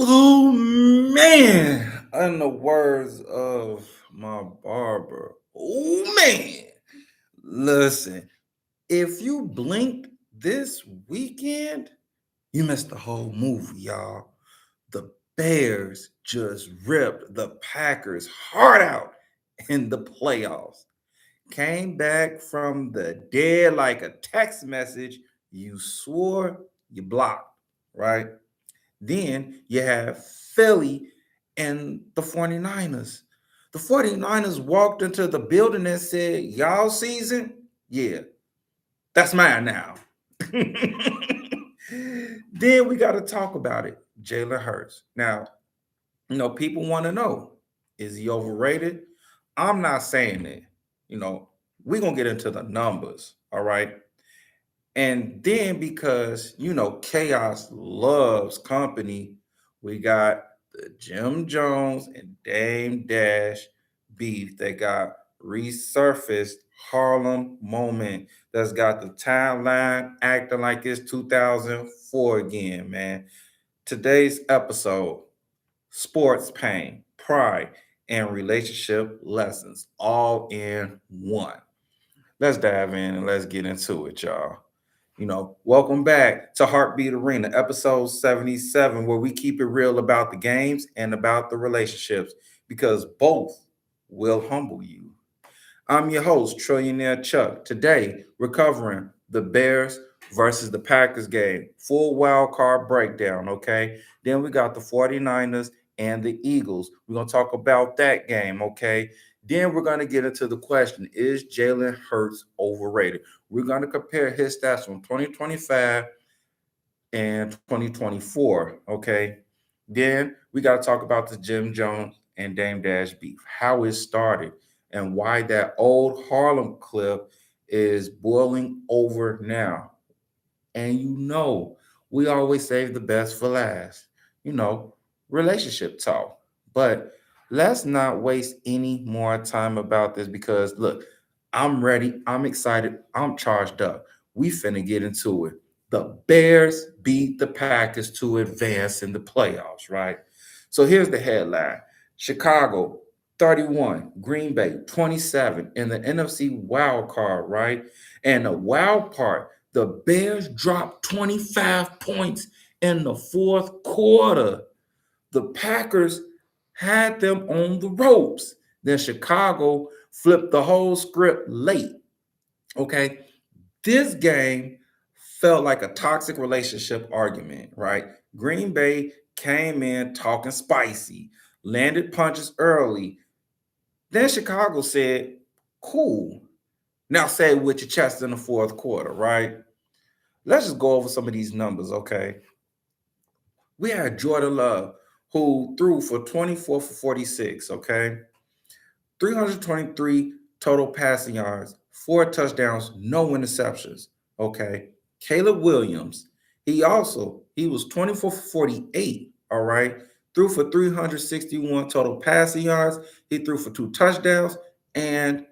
Oh man, in the words of my barber, oh man, listen, if you blinked this weekend, you missed the whole movie, y'all. The Bears just ripped the Packers heart out in the playoffs. Came back from the dead like a text message you swore you blocked, right? Then you have Philly and the 49ers. The 49ers walked into the building and said, y'all season? Yeah, that's mine now. Then we got to talk about it. Jalen Hurts. Now, people want to know, is he overrated? I'm not saying it. We're going to get into the numbers. All right. And then because, chaos loves company, we got the Jim Jones and Dame Dash beef that got resurfaced Harlem moment that's got the timeline acting like it's 2004 again, man. Today's episode, sports pain, pride, and relationship lessons all in one. Let's dive in and let's get into it, y'all. Welcome back to Heartbeat Arena, episode 77, where we keep it real about the games and about the relationships because both will humble you. I'm your host, Trillionaire Chuck. Today, we're covering the Bears versus the Packers game, full wild card breakdown, okay? Then we got the 49ers and the Eagles. We're going to talk about that game, okay? Then we're going to get into the question, is Jalen Hurts overrated? We're going to compare his stats from 2025 and 2024, okay? Then we got to talk about the Jim Jones and Dame Dash beef, how it started, and why that old Harlem clip is boiling over now. And we always save the best for last, you know, relationship talk. But let's not waste any more time about this because look, I'm ready, I'm excited, I'm charged up. We finna get into it. The Bears beat the Packers to advance in the playoffs, right? So here's the headline. Chicago 31, Green Bay 27 in the NFC Wild Card, right? And the wild part, the Bears dropped 25 points in the fourth quarter. The Packers had them on the ropes. Then Chicago flipped the whole script late. Okay. This game felt like a toxic relationship argument, right? Green Bay came in talking spicy, landed punches early. Then Chicago said, cool. Now say it with your chest in the fourth quarter, right? Let's just go over some of these numbers, okay? We had Jordan Love, who threw for 24 for 46, okay? 323 total passing yards, 4 touchdowns, no interceptions, okay? Caleb Williams, he was 24 for 48, all right? Threw for 361 total passing yards. He threw for 2 touchdowns, and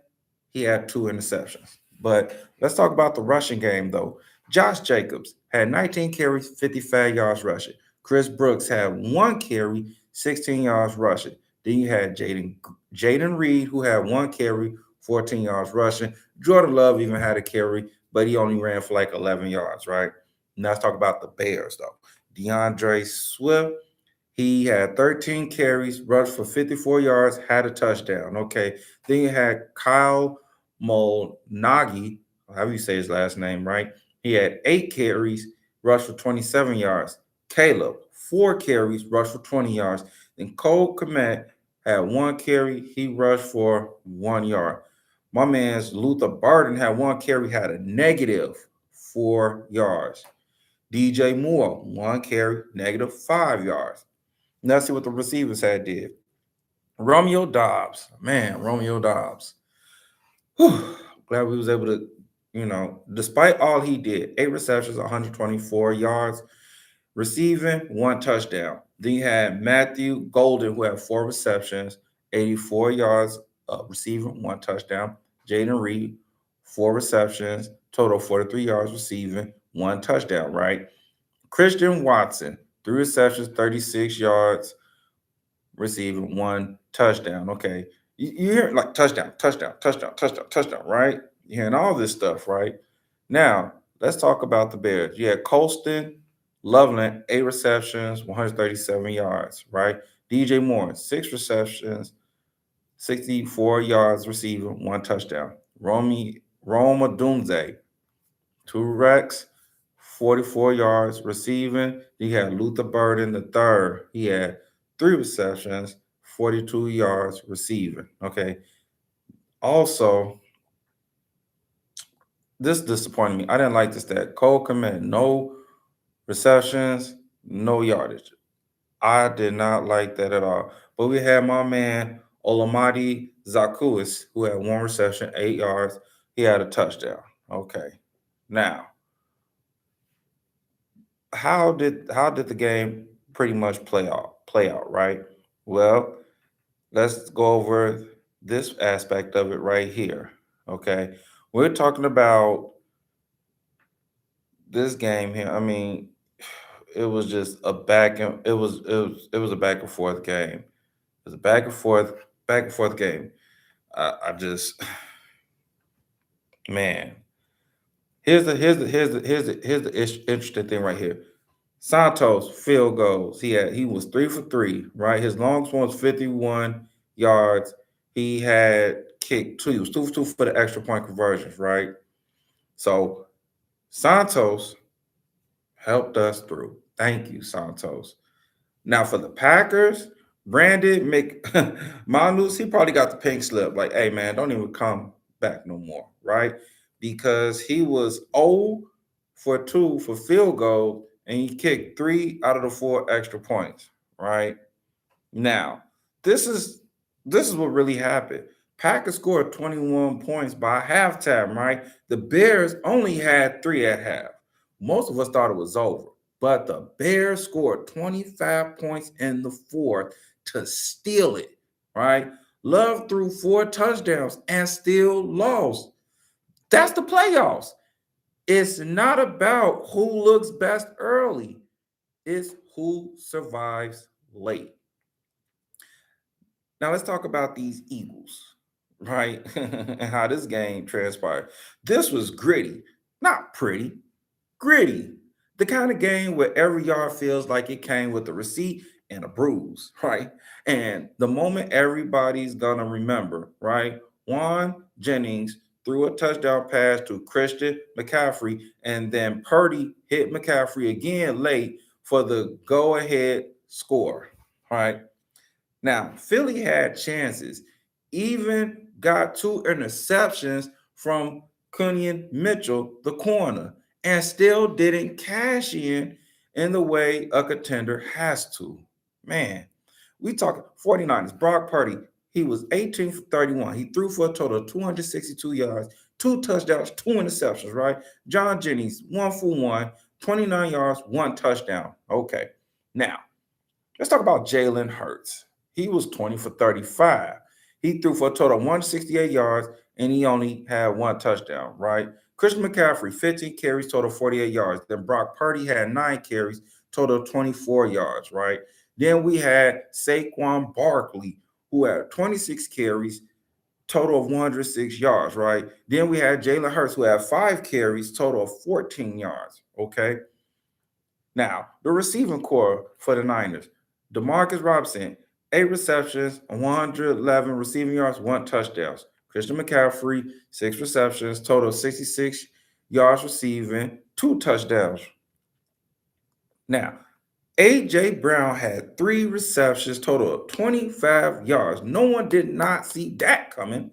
he had 2 interceptions. But let's talk about the rushing game, though. Josh Jacobs had 19 carries, 55 yards rushing. Chris Brooks had 1 carry, 16 yards rushing. Then you had Jaden Reed, who had 1 carry, 14 yards rushing. Jordan Love even had a carry, but he only ran for like 11 yards, right? Now let's talk about the Bears, though. DeAndre Swift, he had 13 carries, rushed for 54 yards, had a touchdown. Okay. Then you had Kyle Molnagi, however you say his last name, right? He had 8 carries, rushed for 27 yards. Caleb, 4 carries, rushed for 20 yards. Then Cole Kmet had 1 carry, he rushed for 1 yard. My man's Luther Burden had 1 carry, had a negative 4 yards. DJ Moore, 1 carry, negative 5 yards. Now let's see what the receivers had did. Romeo Dobbs, man, Romeo Dobbs. Whew, glad we was able to, despite all he did, 8 receptions, 124 yards, receiving 1 touchdown. Then you had Matthew Golden, who had 4 receptions, 84 yards, receiving 1 touchdown. Jaden Reed, 4 receptions, total 43 yards receiving, 1 touchdown, right? Christian Watson, 3 receptions, 36 yards receiving, 1 touchdown. Okay. You hear like touchdown, touchdown, touchdown, touchdown, touchdown, right? You're hearing all this stuff, right? Now, let's talk about the Bears. You had Colston, Loveland, 8 receptions, 137 yards, right? DJ Moore, 6 receptions, 64 yards receiving, 1 touchdown. Roma Dunze, 2 recs, 44 yards receiving. You had Luther Burden the third. He had 3 receptions, 42 yards receiving. Okay. Also, this disappointed me. I didn't like this stat. Cole Komet, no receptions, no yardage. I did not like that at all. But we had my man Olamide Zakuis, who had 1 reception, 8 yards. He had a touchdown. Okay. Now, how did the game pretty much play out, right? Well, let's go over this aspect of it right here. Okay. We're talking about this game here. I mean, it was just a back and back and forth game. It was a back and forth game. I just man. Here's the interesting thing right here. Santos field goals. He was 3 for 3, right? His longest one was 51 yards. He had kicked two. He was 2 for 2 for the extra point conversions, right? So Santos helped us through. Thank you, Santos. Now for the Packers, Brandon Manus, he probably got the pink slip. Like, hey man, don't even come back no more, right? Because he was 0 for 2 for field goal, and he kicked 3 out of the 4 extra points, right? Now, this is this is what really happened. Packers scored 21 points by halftime, right? The Bears only had 3 at half. Most of us thought it was over, but the Bears scored 25 points in the fourth to steal it, right? Love threw 4 touchdowns and still lost. That's the playoffs. It's not about who looks best early. It's who survives late. Now let's talk about these Eagles, right? And how this game transpired. This was gritty, not pretty, gritty. The kind of game where every yard feels like it came with a receipt and a bruise, right? And the moment everybody's gonna remember, right? Jauan Jennings threw a touchdown pass to Christian McCaffrey, and then Purdy hit McCaffrey again late for the go-ahead score, right? Now, Philly had chances, even got 2 interceptions from Cunyon Mitchell, the corner, and still didn't cash in the way a contender has to. Man, we talking 49ers. Brock Purdy, he was 18 for 31. He threw for a total of 262 yards, 2 touchdowns, 2 interceptions, right? Jauan Jennings, 1 for 1, 29 yards, 1 touchdown. Okay. Now, let's talk about Jalen Hurts. He was 20 for 35. He threw for a total of 168 yards, and he only had 1 touchdown, right? Christian McCaffrey, 15 carries, total 48 yards. Then Brock Purdy had 9 carries, total 24 yards, right? Then we had Saquon Barkley, who had 26 carries, total of 106 yards, right? Then we had Jalen Hurts, who had 5 carries, total of 14 yards, okay? Now, the receiving core for the Niners, DeMarcus Robinson, 8 receptions, 111 receiving yards, 1 touchdown. Christian McCaffrey, 6 receptions, total of 66 yards receiving, 2 touchdowns. Now, A.J. Brown had 3 receptions, total of 25 yards. No one did not see that coming,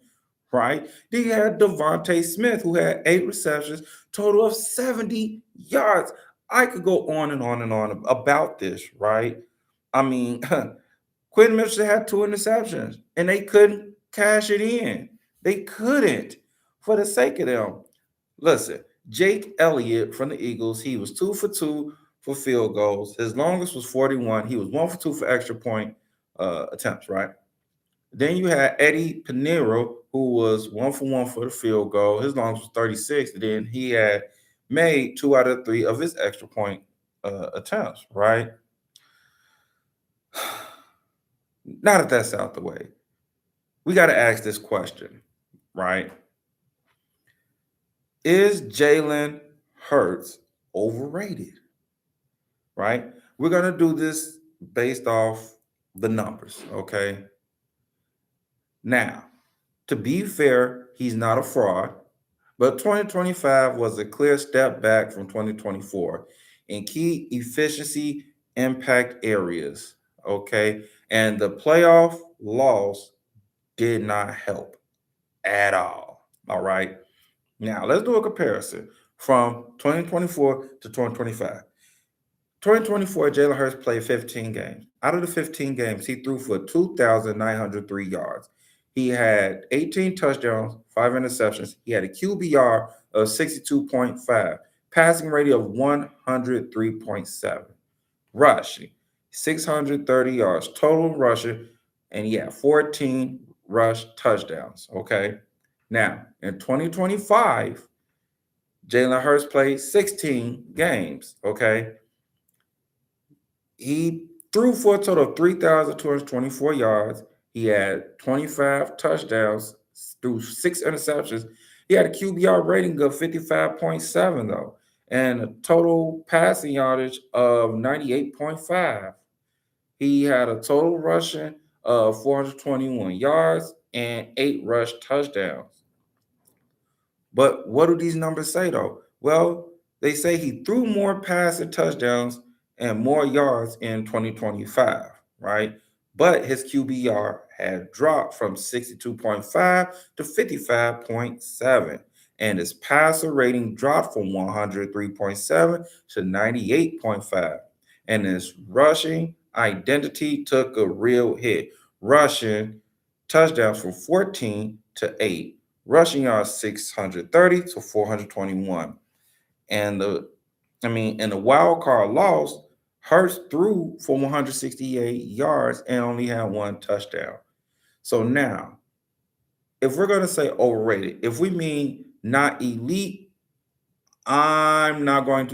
right? Then you had Devontae Smith, who had 8 receptions, total of 70 yards. I could go on and on and on about this, right? I mean, Quentin Mitchell had 2 interceptions, and they couldn't cash it in. They couldn't, for the sake of them. Listen, Jake Elliott from the Eagles, he was 2 for 2 for field goals. His longest was 41. He was 1 for 2 for extra point attempts, right? Then you had Eddie Pinheiro, who was 1 for 1 for the field goal. His longest was 36. And then he had made 2 out of 3 of his extra point attempts, right? Now that that's out the way, we got to ask this question, right? Is Jalen Hurts overrated? Right? We're going to do this based off the numbers, okay? Now, to be fair, he's not a fraud, but 2025 was a clear step back from 2024 in key efficiency impact areas, okay? And the playoff loss did not help at all right? Now, let's do a comparison from 2024 to 2025. 2024, Jalen Hurts played 15 games. Out of the 15 games, he threw for 2,903 yards. He had 18 touchdowns, 5 interceptions. He had a QBR of 62.5, passing rating of 103.7, rushing 630 yards, total rushing, and he had 14 rush touchdowns. Okay. Now, in 2025, Jalen Hurts played 16 games. Okay. He threw for a total of 3,224 yards. He had 25 touchdowns, threw 6 interceptions. He had a QBR rating of 55.7, though, and a total passing yardage of 98.5. He had a total rushing of 421 yards and 8 rush touchdowns. But what do these numbers say though? Well, they say he threw more passing touchdowns and more yards in 2025, right? But his QBR had dropped from 62.5 to 55.7, and his passer rating dropped from 103.7 to 98.5. And his rushing identity took a real hit, rushing touchdowns from 14 to 8, rushing yards 630 to 421. And in the wild card loss, Hurts threw for 168 yards and only had 1 touchdown. So now, if we're going to say overrated, if we mean not elite, I'm not going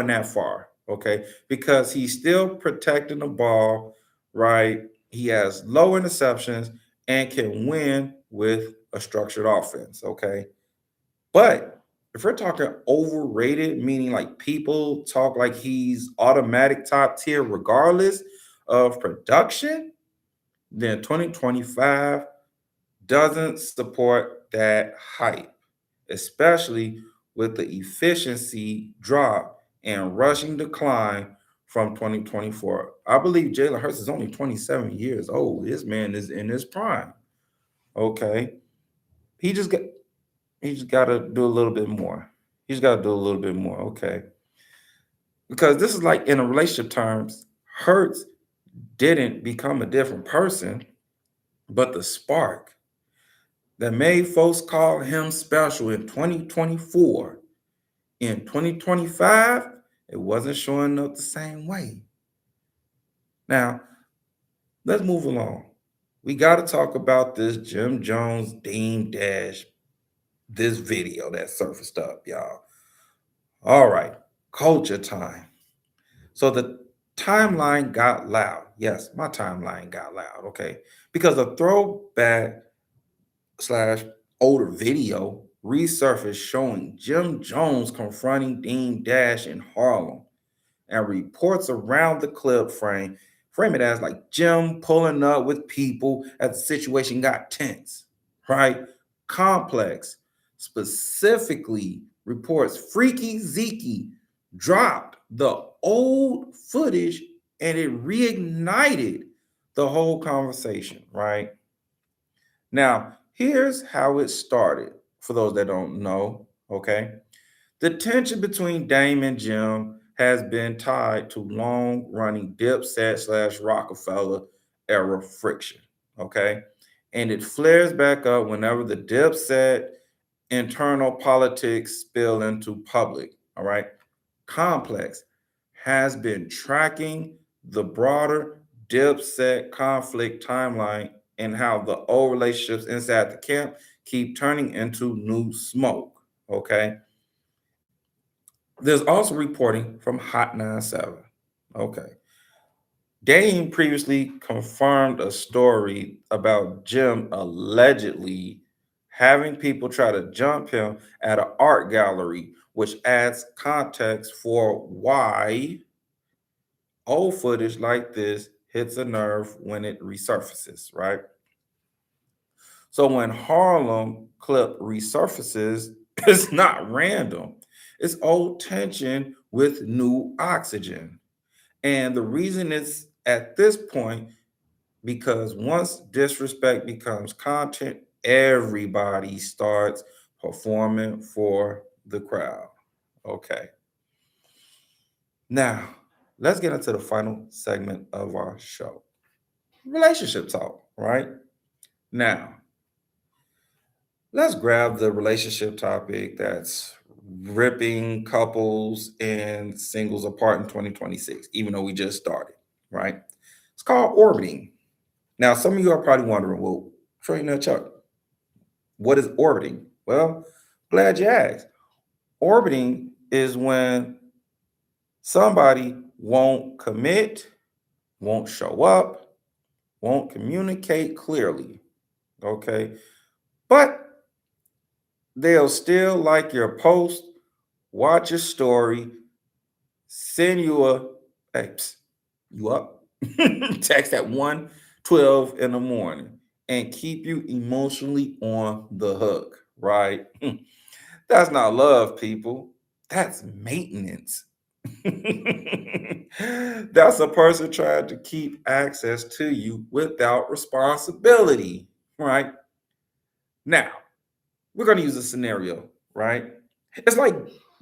that far, okay? Because he's still protecting the ball, right? He has low interceptions and can win with a structured offense, okay? But if we're talking overrated, meaning like people talk like he's automatic top tier regardless of production, then 2025 doesn't support that hype, especially with the efficiency drop and rushing decline from 2024. I believe Jalen Hurts is only 27 years old. This man is in his prime. Okay. He just got to do a little bit more. He's got to do a little bit more. Okay. Because this is like in a relationship terms, Hurts didn't become a different person, but the spark that made folks call him special in 2024, in 2025, it wasn't showing up the same way. Now, let's move along. We got to talk about this Jim Jones Dean Dash, this video that surfaced up, y'all. All right, culture time. So the timeline got loud. Yes, my timeline got loud, okay? Because a throwback slash older video resurfaced showing Jim Jones confronting Dean Dash in Harlem, and reports around the clip frame it as like Jim pulling up with people as the situation got tense, right? Complex specifically reports Freaky Zeke dropped the old footage and it reignited the whole conversation, right? Now, here's how it started for those that don't know, okay? The tension between Dame and Jim has been tied to long running Dipset slash Rockefeller era friction, okay? And it flares back up whenever the Dipset internal politics spill into public, all right? Complex has been tracking the broader Dipset conflict timeline and how the old relationships inside the camp keep turning into new smoke, okay? There's also reporting from Hot 97. Okay. Dame previously confirmed a story about Jim allegedly having people try to jump him at an art gallery, which adds context for why old footage like this hits a nerve when it resurfaces, right? So when Harlem clip resurfaces, it's not random. It's old tension with new oxygen. And the reason it's at this point, because once disrespect becomes content, everybody starts performing for the crowd. Okay. Now, let's get into the final segment of our show, relationship talk, right? Now, let's grab the relationship topic that's ripping couples and singles apart in 2026, even though we just started, right? It's called orbiting. Now, some of you are probably wondering, well, Trey Chuck, what is orbiting? Well, glad you asked. Orbiting is when somebody won't commit, won't show up, won't communicate clearly, okay? But they'll still like your post, watch your story, send you a, hey, psst, you up? Text at 1:12 in the morning and keep you emotionally on the hook, right? That's not love, people. That's maintenance. That's a person trying to keep access to you without responsibility, right? Now, we're going to use a scenario, right? It's like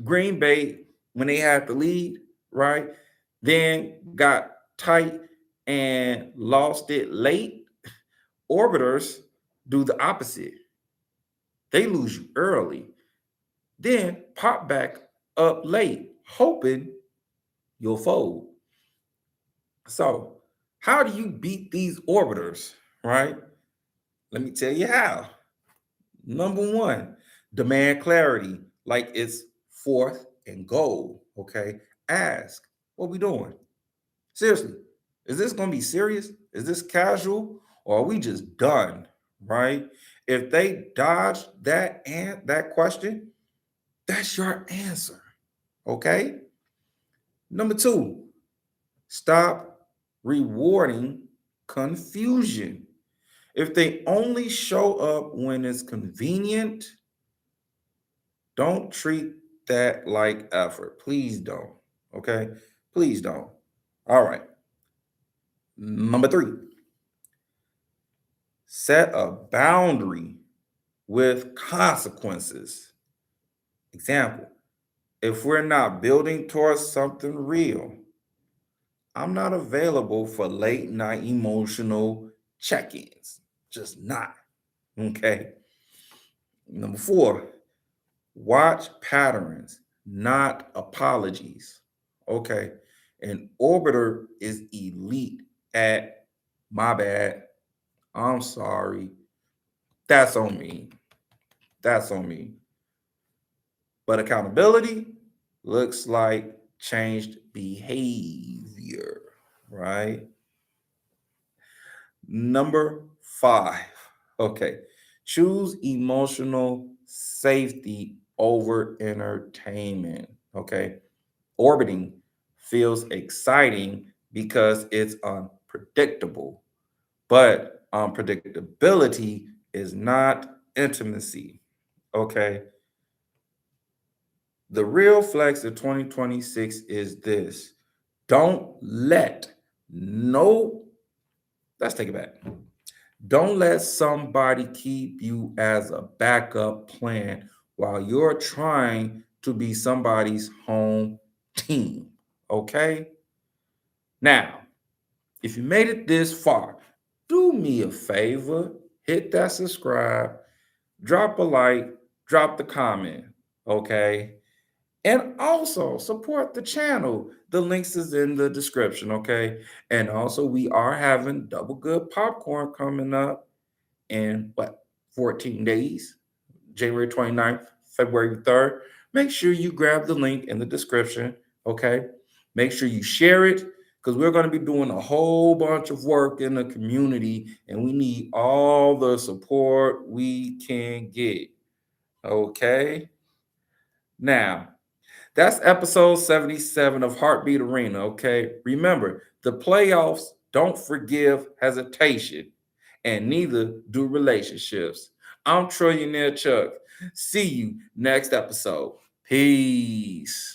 Green Bay when they had the lead, right? Then got tight and lost it late. Orbiters do the opposite. They lose you early, then pop back up late, hoping you'll fold. So, how do you beat these orbiters, right? Let me tell you how. Number one, demand clarity, like it's fourth and goal. Okay. Ask, what we doing? Seriously, is this going to be serious? Is this casual? Or are we just done? Right? If they dodge that question, that's your answer. Okay. Number two, stop rewarding confusion. If they only show up when it's convenient, don't treat that like effort. Please don't. Okay? Please don't. All right. Number three, set a boundary with consequences. Example, if we're not building towards something real, I'm not available for late night emotional check ins. Just not. Okay. Number four, watch patterns, not apologies. Okay. An orbiter is elite at my bad. I'm sorry. That's on me. That's on me. But accountability looks like changed behavior, right? Number five. Okay. Choose emotional safety over entertainment. Okay. Orbiting feels exciting because it's unpredictable, but unpredictability is not intimacy. Okay. The real flex of 2026 is this: don't let no, let's take it back. Don't let somebody keep you as a backup plan while you're trying to be somebody's home team. Okay? Now, if you made it this far, do me a favor, hit that subscribe, drop a like, drop the comment. Okay? And also support the channel. The links is in the description, okay? And also we are having double good popcorn coming up in 14 days, January 29th, February 3rd. Make sure you grab the link in the description, okay? Make sure you share it because we're going to be doing a whole bunch of work in the community, and we need all the support we can get. Okay. Now, that's episode 77 of Heartbeat Arena. Okay. Remember, the playoffs don't forgive hesitation, and neither do relationships. I'm Trillionaire Chuck. See you next episode. Peace.